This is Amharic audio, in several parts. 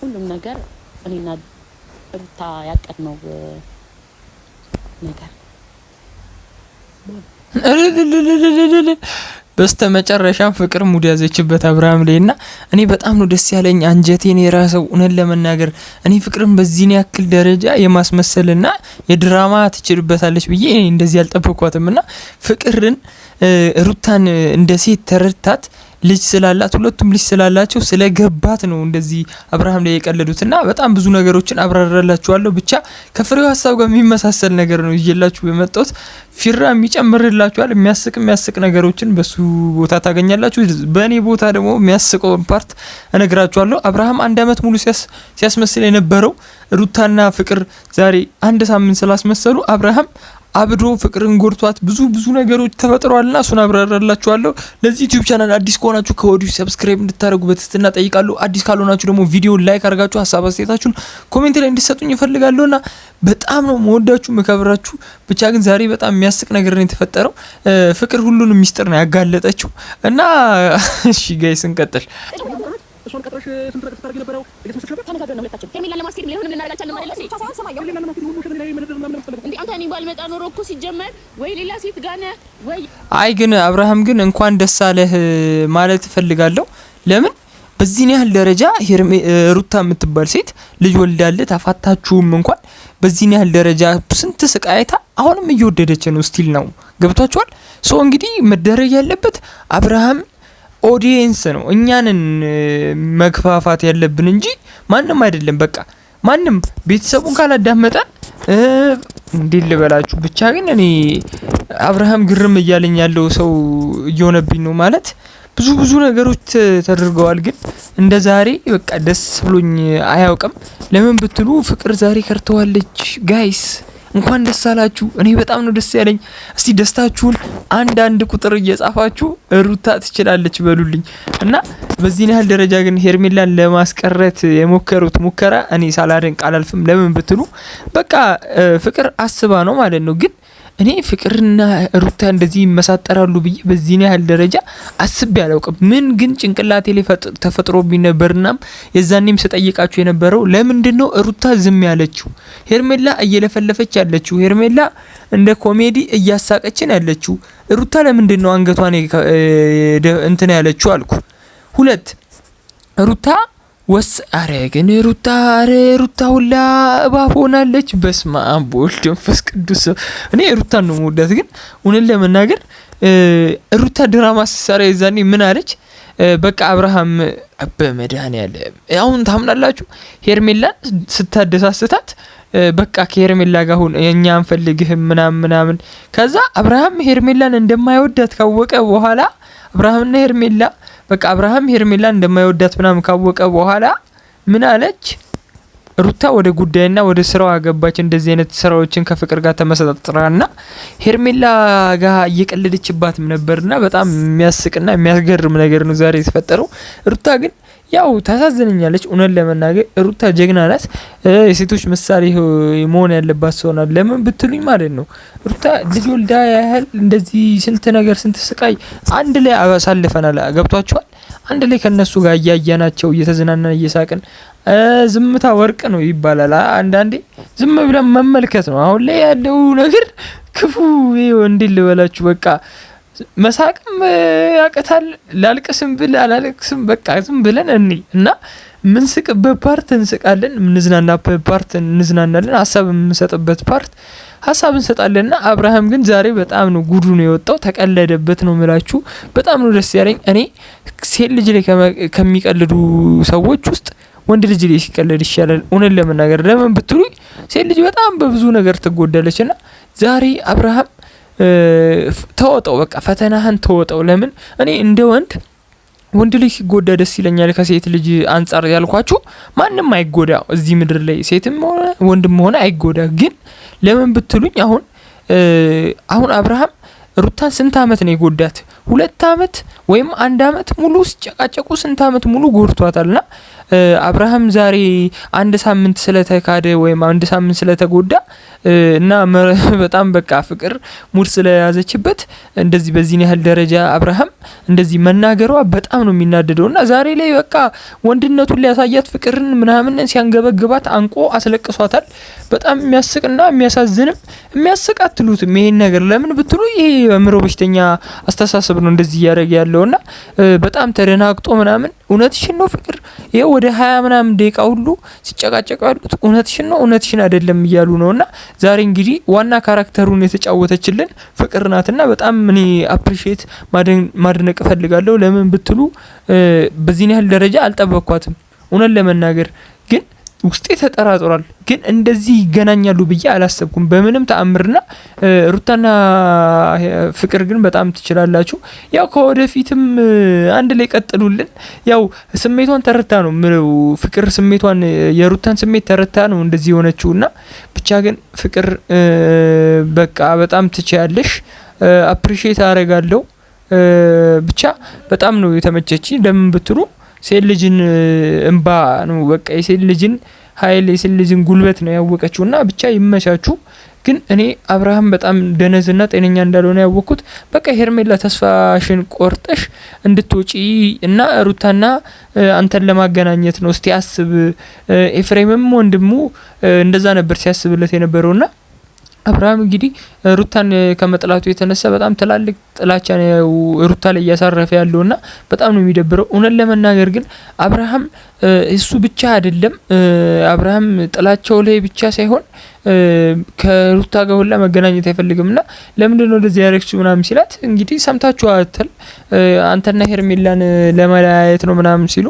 ሁሉም ነገር እኔና ሩታ ያቀድነው ነገር በስተመጨረሻም ፍቅር ሙድ ያዘችበት አብርሃም ላይና እኔ በጣም ነው ደስ ያለኝ። አንጀቴን የራሰው እውነት ለመናገር እኔ ፍቅርን በዚህ ያክል ደረጃ የማስመሰልና የድራማ ትችልበታለች ብዬ እኔ እንደዚህ ያልጠበቅኳትምና ፍቅርን ሩታን እንደ ሴት ተረድታት ልጅ ስላላት ሁለቱም ልጅ ስላላቸው ስለገባት ነው እንደዚህ አብርሃም ላይ የቀለዱትና በጣም ብዙ ነገሮችን አብራራላችኋለሁ። ብቻ ከፍሬው ሀሳብ ጋር የሚመሳሰል ነገር ነው ይዤላችሁ የመጣሁት። ፊራ የሚጨምርላችኋል የሚያስቅ ነገሮችን በሱ ቦታ ታገኛላችሁ። በእኔ ቦታ ደግሞ የሚያስቀውን ፓርት እነግራችኋለሁ። አብርሃም 1 አመት ሙሉ ሲያስመስል የነበረው ሩታና ፍቅር ዛሬ 1 ሳምንት ስላስመሰሉ አብርሃም አብዶ ፍቅርን ጎርቷት ብዙ ነገሮች ተፈጥሯልና እሱን አብራራላችኋለሁ። ለዚህ ዩቲዩብ ቻናል አዲስ ከሆናችሁ ከወዲሁ ሰብስክራይብ እንድታደርጉ በትህትና ጠይቃለሁ። አዲስ ካልሆናችሁ ደግሞ ቪዲዮን ላይክ አድርጋችሁ ሀሳብ አስተያየታችሁን ኮሜንት ላይ እንድትሰጡኝ እፈልጋለሁና በጣም ነው መወዳችሁ መከብራችሁ። ብቻ ግን ዛሬ በጣም የሚያስቅ ነገር ነው የተፈጠረው። ፍቅር ሁሉንም ሚስጥር ነው ያጋለጠችው እና እሺ ጋይስ እንቀጥል። እሷን ቀጥረሽ ስንት ነገር ታርጊ ነበረው እየተመሰከረ ተነጋገርን ነው ሁለታችን ሄርሜላ ለማስኬድ ምንም ልናደርጋቻለን ማለት ነው። ታሳን ሰማይ ሄርሜላ ለማስኬድ ሁሉ ሸር ላይ ምንም እንዴ አንተ እኔ ባልመጣ ኖሮ እኮ ሲጀመር ወይ ሌላ ሴት ጋር ነህ ወይ አይ ግን አብርሃም ግን እንኳን ደስ አለህ ማለት እፈልጋለሁ። ለምን በዚህ ያህል ደረጃ ሩታ የምትባል ሴት ልጅ ወልዳለች ታፋታችሁም እንኳን በዚህ ያህል ደረጃ ስንት ስቃይታ አሁንም እየወደደች ነው ስቲል ነው ገብቷችኋል። ሶ እንግዲህ መደረግ ያለበት አብርሃም ኦዲየንስ ነው እኛንን መግፋፋት ያለብን እንጂ ማንም አይደለም። በቃ ማንም ቤተሰቡን ካላዳመጠ እንዴት ልበላችሁ። ብቻ ግን እኔ አብርሃም ግርም እያለኝ ያለው ሰው እየሆነብኝ ነው ማለት ብዙ ነገሮች ተደርገዋል። ግን እንደ ዛሬ በቃ ደስ ብሎኝ አያውቅም። ለምን ብትሉ ፍቅር ዛሬ ከርተዋለች ጋይስ። እንኳን ደስ አላችሁ። እኔ በጣም ነው ደስ ያለኝ። እስቲ ደስታችሁን አንድ ቁጥር እየጻፋችሁ ሩታ ትችላለች በሉልኝ። እና በዚህ ያህል ደረጃ ግን ሄርሜላን ለማስቀረት የሞከሩት ሙከራ እኔ ሳላደንቅ አላልፍም። ለምን ብትሉ በቃ ፍቅር አስባ ነው ማለት ነው። ግን እኔ ፍቅርና ሩታ እንደዚህ ይመሳጠራሉ ብዬ በዚህ ያህል ደረጃ አስቤ አላውቅም። ምን ግን ጭንቅላቴ ላይ ተፈጥሮብኝ ነበርና የዛኔም ስጠይቃችሁ የነበረው ለምንድነው ሩታ ዝም ያለችው? ሄርሜላ እየለፈለፈች ያለችው፣ ሄርሜላ እንደ ኮሜዲ እያሳቀችን ያለችው፣ ሩታ ለምንድነው አንገቷን እንትን ያለችው አልኩ። 2 ሩታ ግን ሩታ ሁላ እባብ ሆናለች። በስመ አብ ወወልድ ወመንፈስ ቅዱስ። እኔ ሩታን ነው የምወዳት። ግን እውነት ለመናገር ሩታ ድራማ ስትሰራ የዛኔ ምን አለች? በቃ አብርሃም በመድኃኒዓለም አሁን ታምናላችሁ? ሄርሜላን ስታደሳስታት በቃ ከሄርሜላ ጋር ሁን እኛ አንፈልግህም ምናምን። ከዛ አብርሃም ሄርሜላን እንደማይወዳት ካወቀ በኋላ አብርሃምና ሄርሜላ በቃ አብርሃም ሄርሜላን እንደማይወዳት ምናምን ካወቀ በኋላ ምን አለች? ሩታ ወደ ጉዳይና ወደ ስራው አገባች። እንደዚህ አይነት ስራዎችን ከፍቅር ጋር ተመሳጥራና ሄርሜላ ጋር እየቀለደችባትም ነበርና በጣም የሚያስቅና የሚያስገርም ነገር ነው ዛሬ የተፈጠረው። ሩታ ግን ያው ታሳዝነኛለች። እውነት ለመናገር ሩታ ጀግና ናት። የሴቶች ምሳሌ መሆን ያለባት ሰው ናት። ለምን ብትሉኝ ማለት ነው ሩታ ልጅ ወልዳ ያህል እንደዚህ ስንት ነገር ስንት ስቃይ አንድ ላይ አሳልፈናል። ገብቷቸዋል። አንድ ላይ ከነሱ ጋር እያያናቸው እየተዝናናን እየሳቅን ዝምታ ወርቅ ነው ይባላል። አንዳንዴ ዝም ብለን መመልከት ነው። አሁን ላይ ያለው ነገር ክፉ እንዴት ልበላችሁ በቃ መሳቅም ያቀታል። ላልቅስም ብል አላለቅስም በቃ ዝም ብለን እና ምን ስቅበት ፓርት እንስቃለን፣ ምን ዝናናበት ፓርት እንዝናናለን፣ ሀሳብ የምንሰጥበት ፓርት ሀሳብ እንሰጣለንና አብርሃም ግን ዛሬ በጣም ነው ጉዱ ነው የወጣው። ተቀለደበት ነው የምላችሁ። በጣም ነው ደስ ያለኝ። እኔ ሴት ልጅ ላይ ከሚቀልዱ ሰዎች ውስጥ ወንድ ልጅ ላይ ሲቀለድ ይሻላል እውነት ለመናገር። ለምን ብትሉኝ ሴት ልጅ በጣም በብዙ ነገር ትጎዳለችና ዛሬ አብርሃም ተወጣው በቃ ፈተናህን ተወጣው። ለምን እኔ እንደ ወንድ ልጅ ሲጎዳ ደስ ይለኛል ከሴት ልጅ አንፃር ያልኳችሁ። ማንም አይጎዳ እዚህ ምድር ላይ ሴትም ሆነ ወንድም ሆነ አይጎዳ። ግን ለምን ብትሉኝ አሁን አብርሃም ሩታን ስንት አመት ነው የጎዳት? 2 አመት ወይም 1 አመት ሙሉ ሲጨቃጨቁ ስንት አመት ሙሉ ጎድቷታልና አብርሃም ዛሬ አንድ ሳምንት ስለተካደ ወይም አንድ ሳምንት ስለተጎዳ እና በጣም በቃ ፍቅር ሙድ ስለያዘችበት እንደዚህ በዚህ ያህል ደረጃ አብርሃም እንደዚህ መናገሯ በጣም ነው የሚናደደው እና ዛሬ ላይ በቃ ወንድነቱን ሊያሳያት ፍቅርን ምናምን ሲያንገበግባት አንቆ አስለቅሷታል። በጣም የሚያስቅና የሚያሳዝንም የሚያስቃትሉትም ይሄን ነገር ለምን ብትሉ ይሄ አእምሮ በሽተኛ አስተሳሰብ ነው እንደዚህ እያደረገ ያለውና በጣም ተደናግጦ ምናምን እውነትሽን ነው ፍቅር ይሄ ወደ 20 ምናምን ደቂቃ ሁሉ ሲጨቃጨቁ ያሉት እውነትሽን ነው እውነትሽን አይደለም እያሉ ነውና ዛሬ እንግዲህ ዋና ካራክተሩን የተጫወተችልን ፍቅር ናትና በጣም እኔ አፕሪሺየት ማድነቅ እፈልጋለሁ። ለምን ብትሉ በዚህ ያህል ደረጃ አልጠበቅኳትም እውነት ለመናገር ግን ውስጤ ተጠራጥሯል። ግን እንደዚህ ይገናኛሉ ብዬ አላሰብኩም በምንም ተአምርና ሩታና ፍቅር ግን በጣም ትችላላችሁ። ያው ከወደፊትም አንድ ላይ ቀጥሉልን። ያው ስሜቷን ተረታ ነው ምለው ፍቅር ስሜቷን የሩታን ስሜት ተረታ ነው እንደዚህ የሆነችውና ብቻ ግን ፍቅር በቃ በጣም ትችያለሽ። አፕሪሺየት አደርጋለሁ። ብቻ በጣም ነው የተመቸች። ለምን ብትሉ ሴት ልጅን እንባ ነው በቃ የሴት ልጅን ኃይል የሴት ልጅን ጉልበት ነው ያወቀችውና ብቻ ይመቻችሁ። ግን እኔ አብርሃም በጣም ደነዝና ጤነኛ እንዳልሆነ ያወቅኩት በቃ ሄርሜላ ተስፋሽን ቆርጠሽ እንድትወጪ እና ሩታና አንተን ለማገናኘት ነው። እስቲ አስብ። ኤፍሬምም ወንድሙ እንደዛ ነበር ሲያስብለት የነበረውና አብርሃም እንግዲህ ሩታን ከመጥላቱ የተነሳ በጣም ትላልቅ ጥላቻ ነው ሩታ ላይ እያሳረፈ ያለውና በጣም ነው የሚደብረው። እውነት ለመናገር ግን አብርሃም እሱ ብቻ አይደለም አብርሃም ጥላቻው ላይ ብቻ ሳይሆን ከሩታ ጋር ሁላ መገናኘት አይፈልግምና ለምንድን ነው እንደዚህ ያረክሱ ምናምን ሲላት እንግዲህ ሰምታችኋል። አንተና ሄርሜላን ለመለያየት ነው ምናምን ሲሉ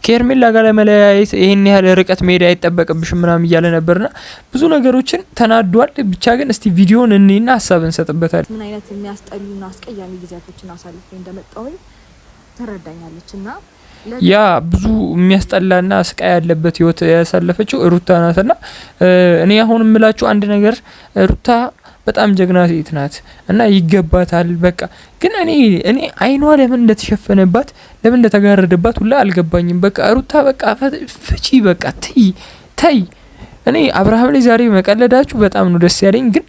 ከሄርሜላ ጋር ለመለያየት ይሄን ያህል ርቀት መሄድ አይጠበቅብሽም ምናምን እያለ ነበርና ብዙ ነገሮችን ተናዷል። ብቻ ግን እስቲ ቪዲዮን እንይና ሀሳብ እንሰጥበታለን። ምን አይነት የሚያስጠሉና አስቀያሚ ጊዜያቶችን አሳልፌ እንደመጣሁኝ ትረዳኛለችና ያ ብዙ የሚያስጠላና ስቃይ ያለበት ህይወት ያሳለፈችው ሩታ ናትና እኔ አሁን እምላችሁ አንድ ነገር ሩታ በጣም ጀግና ሴት ናት እና ይገባታል። በቃ ግን እኔ አይኗ ለምን እንደተሸፈነባት ለምን እንደተጋረደባት ሁላ አልገባኝም። በቃ ሩታ በቃ ፍቺ በቃ ተይ እኔ አብርሃም ላይ ዛሬ መቀለዳችሁ በጣም ነው ደስ ያለኝ። ግን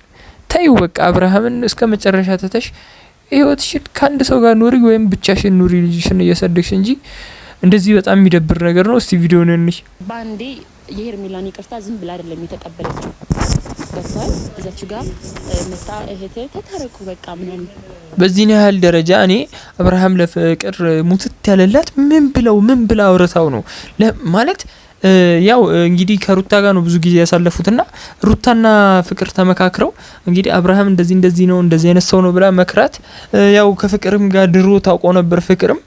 ተይው በቃ አብርሃምን እስከ መጨረሻ ተተሽ ህይወትሽን ከአንድ ሰው ጋር ኑሪ ወይም ብቻሽን ኑሪ ልጅሽን እያሳደግሽ እንጂ እንደዚህ በጣም የሚደብር ነገር ነው። እስቲ ቪዲዮውን እንይ። ባንዴ የሄርሜላን ይቅርታ ዝም ብላ አይደለም የተቀበለችው። ገብቷል። እዛች ጋር መታ እህቴ ተታረቁ በቃ ምንም በዚህ ያህል ደረጃ እኔ አብርሃም ለፍቅር ሙትት ያለላት ምን ብላ አውርታው ነው ማለት ያው እንግዲህ ከሩታ ጋር ነው ብዙ ጊዜ ያሳለፉትና ሩታና ፍቅር ተመካክረው እንግዲህ አብርሃም እንደዚህ ነው እንደዚህ አይነት ሰው ነው ብላ መክራት ያው ከፍቅርም ጋር ድሮ ታውቆ ነበር። ፍቅርም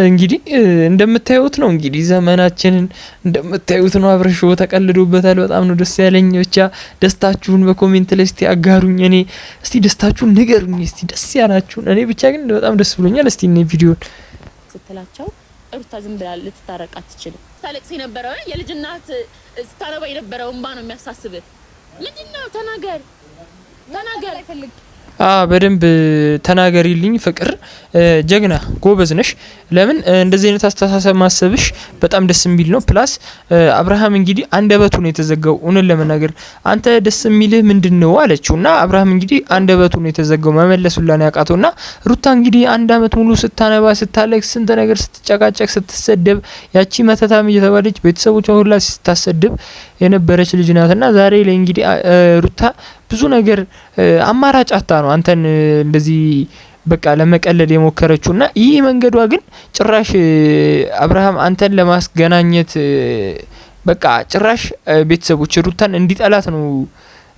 እንግዲህ እንደምታዩት ነው እንግዲህ ዘመናችንን እንደምታዩት ነው። አብርሽ ተቀልዶበታል። በጣም ነው ደስ ያለኝ። ብቻ ደስታችሁን በኮሜንት ላይ እስቲ አጋሩኝ። እኔ እስቲ ደስታችሁን ንገሩኝ እስቲ ደስ ያላችሁን። እኔ ብቻ ግን በጣም ደስ ብሎኛል። እስቲ እኔ ቪዲዮን ስትላቸው ሩታ ዝም ብላ ልትታረቅ አትችልም። ታለቅስ የነበረው የልጅናት ስታነባ የነበረው እንባ ነው የሚያሳስብ። ምንድነው? ተናገር በደንብ ተናገሪልኝ። ፍቅር ጀግና ጎበዝ ነሽ። ለምን እንደዚህ አይነት አስተሳሰብ ማሰብሽ በጣም ደስ የሚል ነው። ፕላስ አብርሃም እንግዲህ አንደበቱ ነው የተዘጋው። እውነት ለመናገር አንተ ደስ የሚልህ ምንድነው አለችውና አብርሃም እንግዲህ አንደበቱ ነው የተዘጋው መመለሱላ ነው ያቃተውና ሩታ እንግዲህ አንድ አመት ሙሉ ስታነባ ስታለቅስ ስንት ነገር ስትጨቃጨቅ ስትሰደብ ያቺ መተታም እየተባለች ቤተሰቦቿ ሁላ ስታሰደብ የነበረች ልጅ ናትና ዛሬ ላይ እንግዲህ ሩታ ብዙ ነገር አማራጭ አጣ ነው አንተን እንደዚህ በቃ ለመቀለድ የሞከረችውና ይህ መንገዷ ግን ጭራሽ አብርሃም አንተን ለማስገናኘት በቃ ጭራሽ ቤተሰቦች ሩታን እንዲጠላት ነው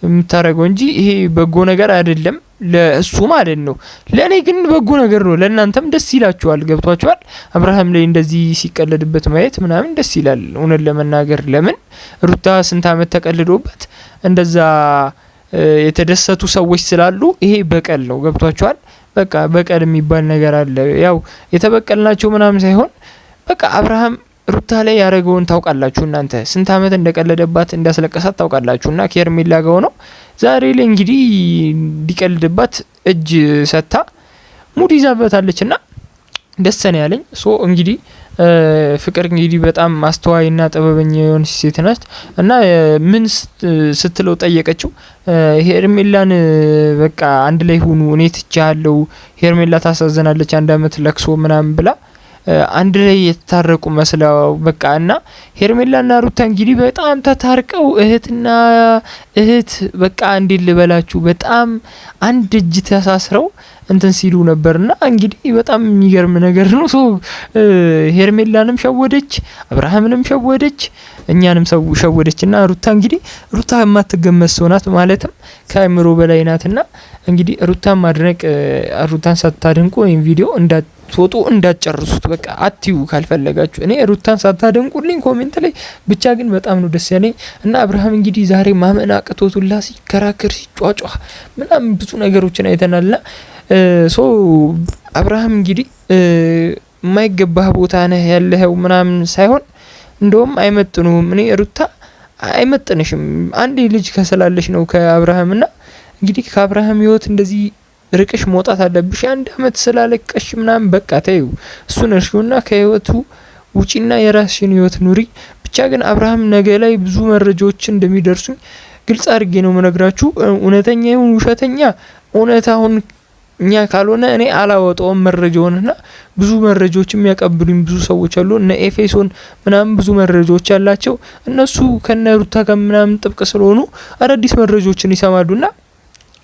የምታረገው እንጂ ይሄ በጎ ነገር አይደለም ለእሱ ማለት ነው። ለኔ ግን በጎ ነገር ነው። ለእናንተም ደስ ይላችኋል። ገብቷችኋል? አብርሃም ላይ እንደዚህ ሲቀለድበት ማየት ምናምን ደስ ይላል። እውነት ለመናገር ለምን ሩታ ስንት አመት ተቀልዶበት እንደዛ የተደሰቱ ሰዎች ስላሉ ይሄ በቀል ነው። ገብቷችኋል? በቃ በቀል የሚባል ነገር አለ። ያው የተበቀልናቸው ምናምን ሳይሆን በቃ አብርሃም ሩታ ላይ ያረገውን ታውቃላችሁ እናንተ ስንት አመት እንደቀለደባት እንዳስለቀሳት ታውቃላችሁና ከሄርሜላ ጋር ነው ዛሬ ላይ እንግዲህ እንዲቀልድባት እጅ ሰታ ሙድ ይዛበታለችና ደስ ነው ያለኝ። ሶ እንግዲህ ፍቅር እንግዲህ በጣም ማስተዋይና ጥበበኛ የሆነች ሴት ናት እና ምን ስትለው ጠየቀችው ሄርሜላን በቃ አንድ ላይ ሆኑ እኔ ትቻለው ሄርሜላ ታሳዝናለች 1 አመት ለክሶ ምናምን ብላ አንድ ላይ የታረቁ መስለው በቃ እና ሄርሜላና ሩታ እንግዲህ በጣም ተታርቀው እህትና እህት በቃ እንዴ ልበላችሁ በጣም አንድ እጅ ተሳስረው እንትን ሲሉ ነበርና እንግዲህ በጣም የሚገርም ነገር ነው። ሶ ሄርሜላንም ሸወደች፣ አብርሃምንም ሸወደች፣ እኛንም ሰው ሸወደችና ሩታ እንግዲህ ሩታ የማትገመት ሰው ናት ማለትም ከአእምሮ በላይ ናትና እንግዲህ ሩታን ማድነቅ ሩታን ሳታደንቁ ወይም ቪዲዮ እንዳትወጡ እንዳትጨርሱት በቃ አትዩ ካልፈለጋችሁ። እኔ ሩታን ሳታደንቁልኝ ኮሜንት ላይ ብቻ ግን በጣም ነው ደስ ያለኝ እና አብርሃም እንግዲህ ዛሬ ማመን አቅቶቱላ ሲከራከር ሲጫጫ ምናምን ብዙ ነገሮችን አይተናልና ሶ አብርሃም እንግዲህ የማይገባህ ቦታ ነህ ያለኸው ምናምን ሳይሆን እንደውም አይመጥኑም። እኔ ሩታ አይመጥንሽም አንዴ ልጅ ከስላለሽ ነው ከአብርሃምና እንግዲህ ከአብርሃም ህይወት እንደዚህ ርቅሽ መውጣት አለብሽ። 1 አመት ስላለቀሽ ምናምን በቃ ተይው እሱን እርሺውና ከህይወቱ ውጪና የራስሽን ህይወት ኑሪ። ብቻ ግን አብርሃም ነገ ላይ ብዙ መረጃዎች እንደሚደርሱኝ ግልጽ አድርጌ ነው መነግራችሁ። እውነተኛ ይሁን ውሸተኛ እውነታውን እኛ ካልሆነ እኔ አላወጣውም መረጃውንና ብዙ መረጃዎች የሚያቀብሉኝ ብዙ ሰዎች አሉ። እነ ኤፌሶን ምናምን ብዙ መረጃዎች ያላቸው እነሱ ከነሩታ ጋር ምናምን ጥብቅ ስለሆኑ አዳዲስ መረጃዎችን ይሰማሉና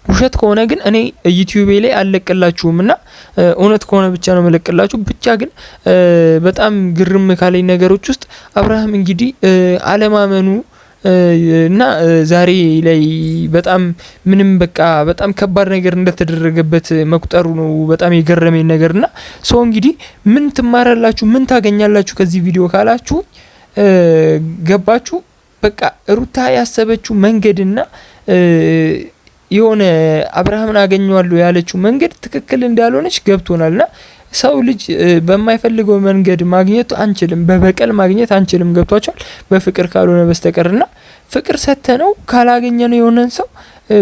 ውሸት ከሆነ ግን እኔ ዩቲዩብ ላይ አለቅላችሁምና እውነት ከሆነ ብቻ ነው መለቅላችሁ። ብቻ ግን በጣም ግርም ካለኝ ነገሮች ውስጥ አብርሃም እንግዲህ አለማመኑ እና ዛሬ ላይ በጣም ምንም በቃ በጣም ከባድ ነገር እንደተደረገበት መቁጠሩ ነው በጣም የገረመኝ ነገርና ሶ እንግዲህ ምን ትማራላችሁ ምን ታገኛላችሁ ከዚህ ቪዲዮ ካላችሁ ገባችሁ በቃ ሩታ ያሰበችው መንገድና የሆነ አብርሃምን አገኘዋለሁ ያለችው መንገድ ትክክል እንዳልሆነች ገብቶናልና ሰው ልጅ በማይፈልገው መንገድ ማግኘት አንችልም፣ በበቀል ማግኘት አንችልም። ገብቷቸዋል በፍቅር ካልሆነ በስተቀርና ፍቅር ሰተነው ካላገኘነው የሆነን ሰው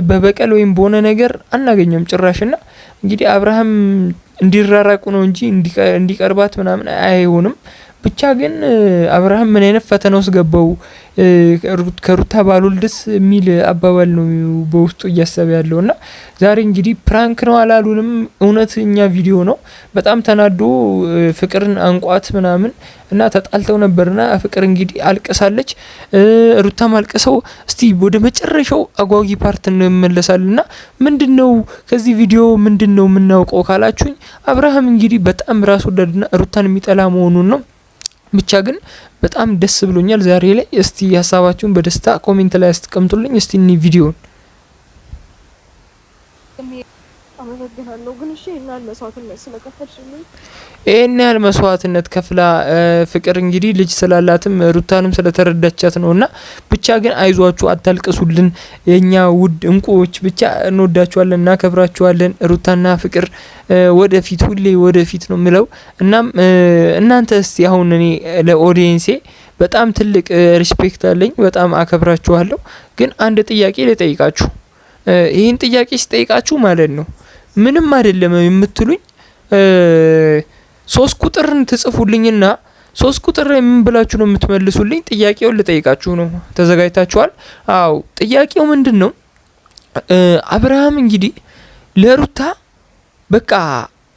በበቀል ወይም በሆነ ነገር አናገኘም ጭራሽና እንግዲህ አብርሃም እንዲራራቁ ነው እንጂ እንዲቀርባት ምናምን አይሆንም። ብቻ ግን አብርሃም ምን አይነት ፈተና ውስጥ ገባው ከሩታ ባልወልድስ የሚል አባባል ነው በውስጡ እያሰበ ያለውና ዛሬ እንግዲህ ፕራንክ ነው አላሉንም እውነተኛ ቪዲዮ ነው። በጣም ተናዶ ፍቅርን አንቋት ምናምን እና ተጣልተው ነበርና ፍቅር እንግዲህ አልቀሳለች ሩታም አልቀሰው። እስቲ ወደ መጨረሻው አጓጊ ፓርት እንመለሳለንና ምንድነው ከዚህ ቪዲዮ ምንድነው የምናውቀው ካላችሁኝ አብርሃም እንግዲህ በጣም ራስ ወዳድና ሩታን የሚጠላ መሆኑን ነው። ብቻ ግን በጣም ደስ ብሎኛል ዛሬ ላይ። እስቲ ሀሳባችሁን በደስታ ኮሜንት ላይ አስቀምጡልኝ። እስቲ እኒ ቪዲዮን አመሰግናለሁ። ግን እሺ እናል መስዋዕትነት ስለከፈልሽልኝ ይሄን ያህል መስዋዕትነት ከፍላ ፍቅር እንግዲህ ልጅ ስላላትም ሩታንም ስለተረዳቻት ነውና ብቻ ግን አይዟችሁ አታልቅሱልን የኛ ውድ እንቁዎች ብቻ እንወዳችኋለን እናከብራችኋለን። ሩታና ፍቅር ወደፊት ሁሌ ወደፊት ነው ምለው። እናም እናንተ እስቲ አሁን እኔ ለኦዲየንሴ በጣም ትልቅ ሪስፔክት አለኝ በጣም አከብራችኋለሁ። ግን አንድ ጥያቄ ልጠይቃችሁ። ይሄን ጥያቄ ስጠይቃችሁ ማለት ነው ምንም አይደለም የምትሉኝ 3 ቁጥርን ትጽፉልኝና 3 ቁጥር ምን ብላችሁ ነው የምትመልሱልኝ? ጥያቄውን ልጠይቃችሁ ነው። ተዘጋጅታችኋል? አዎ ጥያቄው ምንድነው? አብርሃም እንግዲህ ለሩታ በቃ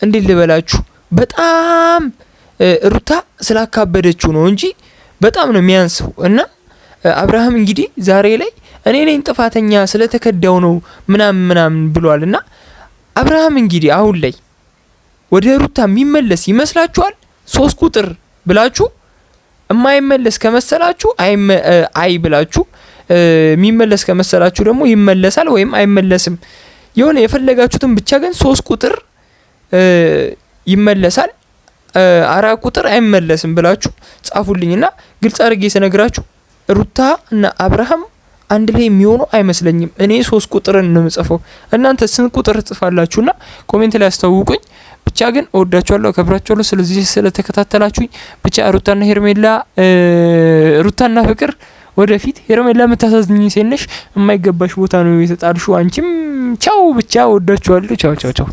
እንዴት ልበላችሁ በጣም ሩታ ስላካበደችው ነው እንጂ በጣም ነው የሚያንሰው እና አብርሃም እንግዲህ ዛሬ ላይ እኔ ነኝ ጥፋተኛ ስለተከዳው ነው ምናምን ብሏልና አብርሃም እንግዲህ አሁን ላይ ወደ ሩታ የሚመለስ ይመስላችኋል? 3 ቁጥር ብላችሁ የማይመለስ ከመሰላችሁ አይ ብላችሁ የሚመለስ ከመሰላችሁ ደግሞ ይመለሳል ወይም አይመለስም። የሆነ የፈለጋችሁትን ብቻ ግን 3 ቁጥር ይመለሳል 4 ቁጥር አይመለስም ብላችሁ ጻፉልኝና ግልጽ አድርጌ ስነግራችሁ ሩታ እና አብርሃም አንድ ላይ የሚሆኑ አይመስለኝም። እኔ 3 ቁጥርን ነው የምጽፈው። እናንተ ስንት ቁጥር ጽፋላችሁና ኮሜንት ላይ አስተዋውቁኝ። ብቻ ግን እወዳችኋለሁ አከብራችኋለሁ። ስለዚህ ስለተከታተላችሁኝ ብቻ ሩታና ፍቅር ወደፊት ሄርሜላ የምታሳዝኝ ሴት ነሽ። የማይገባሽ ቦታ ነው የተጣልሽው አንቺም። ቻው ብቻ እወዳችኋለሁ። ቻው ቻው ቻው።